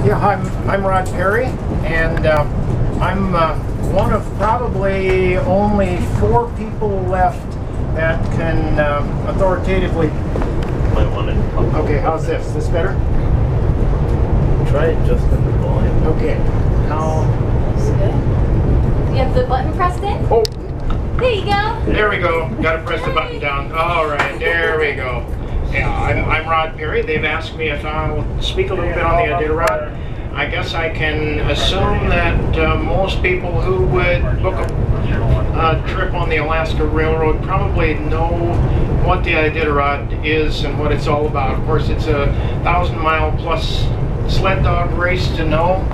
Yeah, I'm Rod Perry, and I'm one of probably only 4 people left that can authoritatively. Might want to. Okay, how's this? Is this better? Try it just in the volume. Okay. How? That's good. You have the button pressed in? Oh, There you go. there we go. Got to press the button down. All right, there we go. Yeah, I'm Rod Perry. They've asked me if I'll speak a little bit on the Iditarod. I guess I can assume that most people who would book a trip on the Alaska Railroad probably know what the Iditarod is and what it's all about. Of course, it's a 1,000-mile plus sled dog race to know.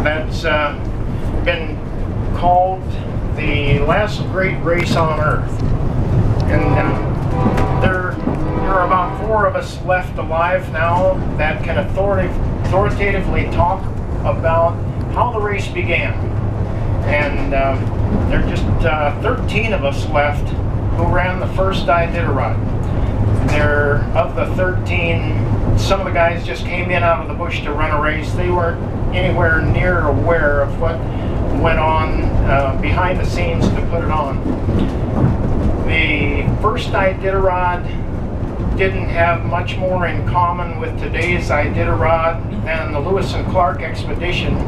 That's been called the last great race on Earth. And there are about 4 of us left alive now that can authoritatively talk about how the race began. And there are just 13 of us left who ran the first Iditarod. Of the 13, some of the guys just came in out of the bush to run a race. They weren't anywhere near aware of what went on behind the scenes to put it on. The first Iditarod didn't have much more in common with today's Iditarod than the Lewis and Clark expedition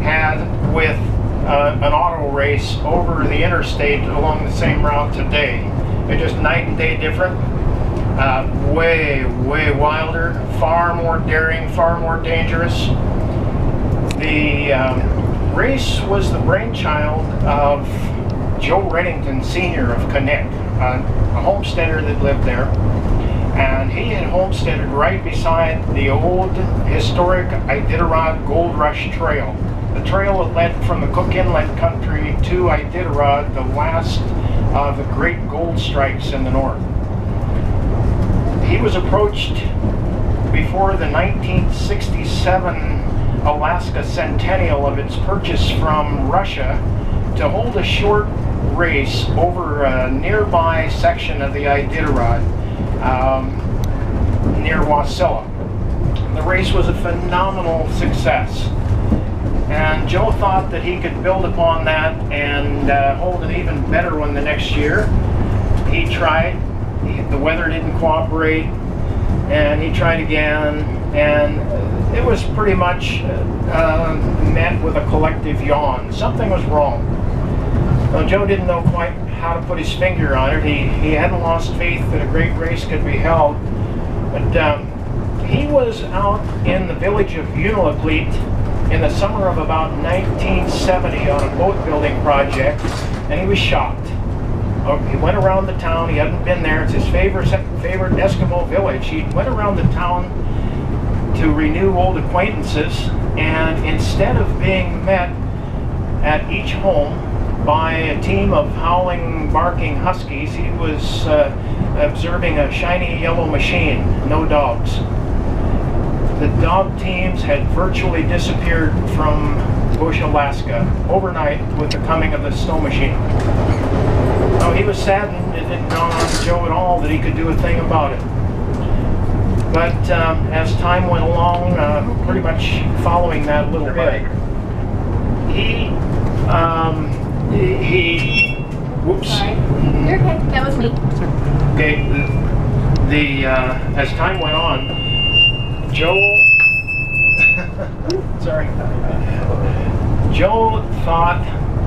had with an auto race over the interstate along the same route today. They're just night and day different. Way wilder, far more daring, far more dangerous. The race was the brainchild of Joe Reddington Sr. of Knik, a homesteader that lived there. And he had homesteaded right beside the old historic Iditarod Gold Rush Trail. The trail that led from the Cook Inlet country to Iditarod, the last of the great gold strikes in the north. He was approached before the 1967 Alaska centennial of its purchase from Russia to hold a short race over a nearby section of the Iditarod near Wasilla. The race was a phenomenal success, and Joe thought that he could build upon that and hold an even better one the next year. He tried. The weather didn't cooperate, and he tried again, and it was pretty much met with a collective yawn. Something was wrong. Well, Joe didn't know quite how to put his finger on it. He hadn't lost faith that a great race could be held, but he was out in the village of Unalakleet in the summer of about 1970 on a boat building project, and he was shocked. He went around the town. He hadn't been there. It's his favorite Eskimo village. He went around the town to renew old acquaintances, and instead of being met at each home by a team of howling, barking huskies, he was observing a shiny yellow machine, no dogs. The dog teams had virtually disappeared from Bush, Alaska overnight with the coming of the snow machine. So he was saddened. It didn't dawn on Joe at all that he could do a thing about it. But as time went along, pretty much following that little bit, whoops. Sorry. You're okay. That was me. Okay, as time went on, Joe, sorry, Joe thought,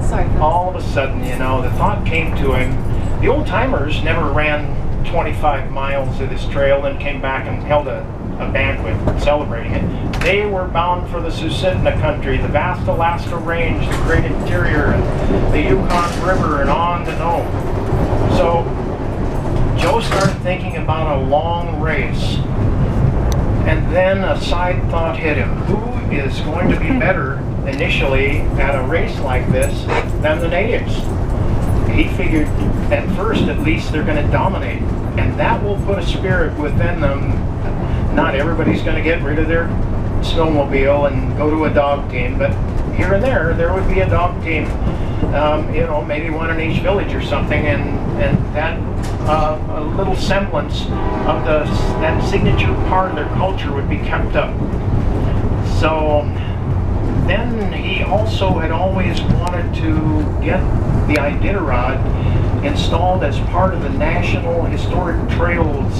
Sorry. all of a sudden, you know, the thought came to him, the old timers never ran 25 miles of this trail and came back and held a banquet celebrating it. They were bound for the Susitna country, the vast Alaska range, the great interior, and the Yukon River, and on and on. So Joe started thinking about a long race, and then a side thought hit him. Who is going to be better initially at a race like this than the natives? He figured at first at least they're going to dominate, and that will put a spirit within them. Not everybody's going to get rid of their snowmobile and go to a dog team, but here and there would be a dog team, you know, maybe one in each village or something, and that a little semblance of that signature part of their culture would be kept up. So then he also had always wanted to get the Iditarod installed as part of the National Historic Trails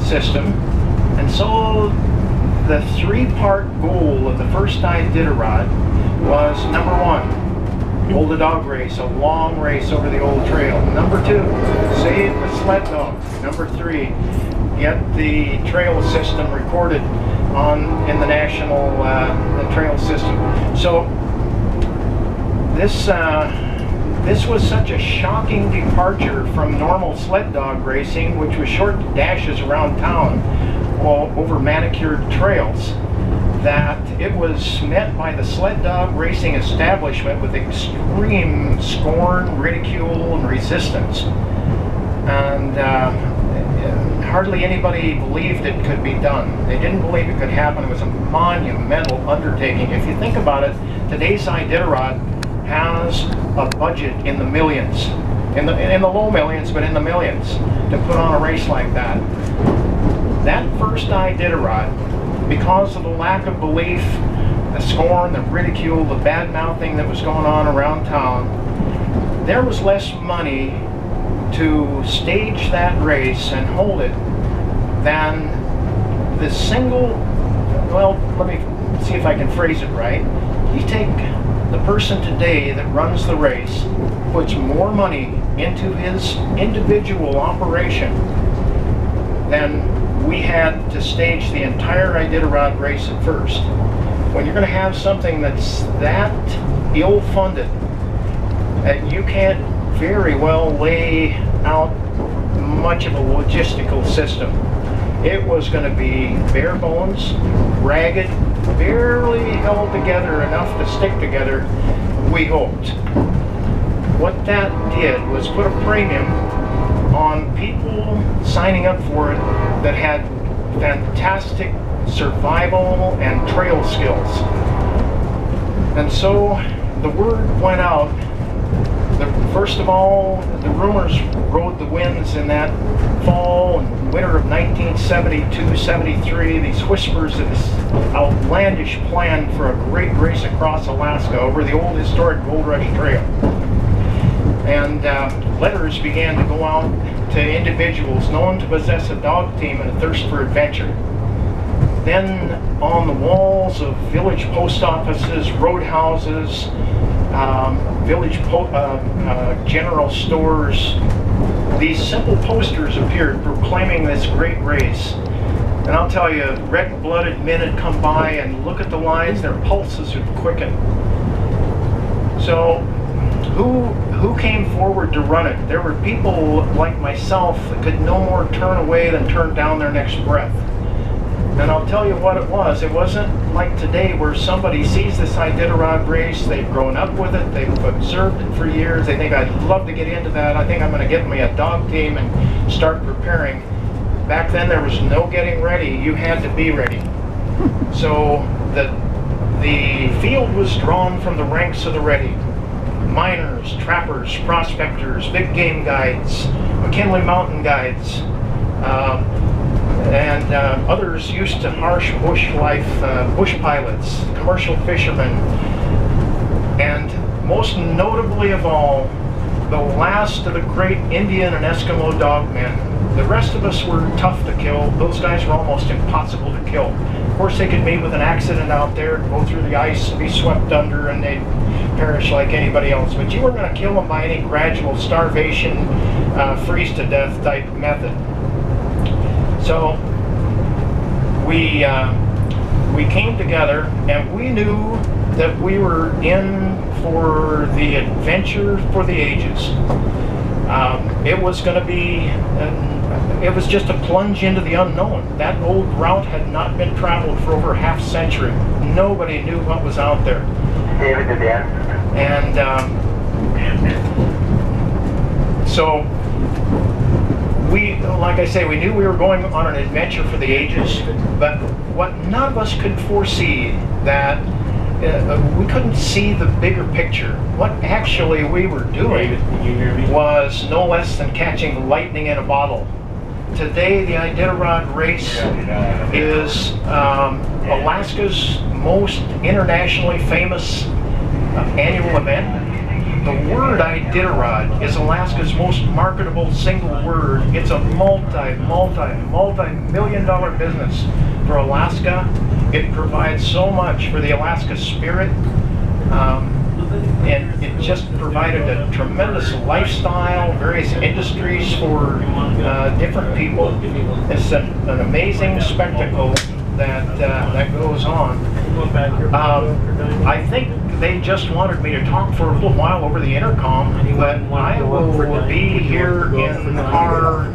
system. And so the three-part goal of the first Iditarod was, number one, hold a dog race, a long race over the old trail. Number two, save the sled dogs. Number three, get the trail system recorded in the national trail system. So this was such a shocking departure from normal sled dog racing, which was short dashes around town over manicured trails, that it was met by the sled dog racing establishment with extreme scorn, ridicule, and resistance. And hardly anybody believed it could be done. They didn't believe it could happen. It was a monumental undertaking. If you think about it, today's Iditarod has a budget in the millions, in the low millions, but in the millions, to put on a race like that. That first Iditarod, because of the lack of belief, the scorn, the ridicule, the bad-mouthing that was going on around town, there was less money to stage that race and hold it than the single, well, let me see if I can phrase it right. You take the person today that runs the race, puts more money into his individual operation than we had to stage the entire Iditarod race at first. When you're going to have something that's that ill-funded, you can't very well lay out much of a logistical system. It was going to be bare bones, ragged, barely held together enough to stick together, we hoped. What that did was put a premium on people signing up for it that had fantastic survival and trail skills. And so the word went out. First of all, the rumors rode the winds in that fall and winter of 1972-73, these whispers of this outlandish plan for a great race across Alaska over the old historic Gold Rush Trail. And letters began to go out to individuals known to possess a dog team and a thirst for adventure. Then on the walls of village post offices, roadhouses, village general stores, these simple posters appeared proclaiming this great race. And I'll tell you, red-blooded men had come by and look at the lines, their pulses would quicken. So who came forward to run it? There were people like myself that could no more turn away than turn down their next breath. And I'll tell you what it was. It wasn't like today where somebody sees this Iditarod race, they've grown up with it, they've observed it for years, they think, I'd love to get into that, I think I'm going to get me a dog team and start preparing. Back then there was no getting ready, you had to be ready. So the field was drawn from the ranks of the ready. Miners, trappers, prospectors, big game guides, McKinley Mountain guides, and others used to harsh bush life, bush pilots, commercial fishermen, and most notably of all, the last of the great Indian and Eskimo dogmen. The rest of us were tough to kill. Those guys were almost impossible to kill. Of course, they could meet with an accident out there, go through the ice, be swept under, and they'd perish like anybody else. But you weren't going to kill them by any gradual starvation, freeze to death type method. So we came together, and we knew that we were in for the adventure for the ages. It was going to be, it was just a plunge into the unknown. That old route had not been traveled for over half a century. Nobody knew what was out there. And so we, like I say, we knew we were going on an adventure for the ages, but what none of us could foresee, that we couldn't see the bigger picture. What actually we were doing was no less than catching lightning in a bottle. today the Iditarod race is Alaska's most internationally famous annual event. The word Iditarod is Alaska's most marketable single word. It's a multi-million dollar business for Alaska. It provides so much for the Alaska spirit. And it just provided a tremendous lifestyle, various industries for different people. It's an amazing spectacle that goes on. I think they just wanted me to talk for a little while over the intercom, but I will be here in car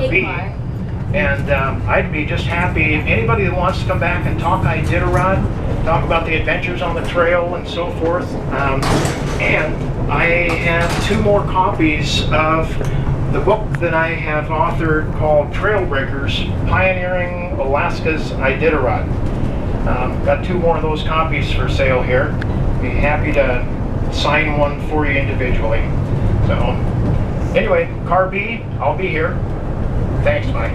B. And I'd be just happy if anybody that wants to come back and talk Iditarod, talk about the adventures on the trail and so forth. And I have 2 more copies of the book that I have authored called Trailbreakers, Pioneering Alaska's Iditarod. Got 2 more of those copies for sale here. Be happy to sign one for you individually. So anyway, car B, I'll be here. Thanks, Mike.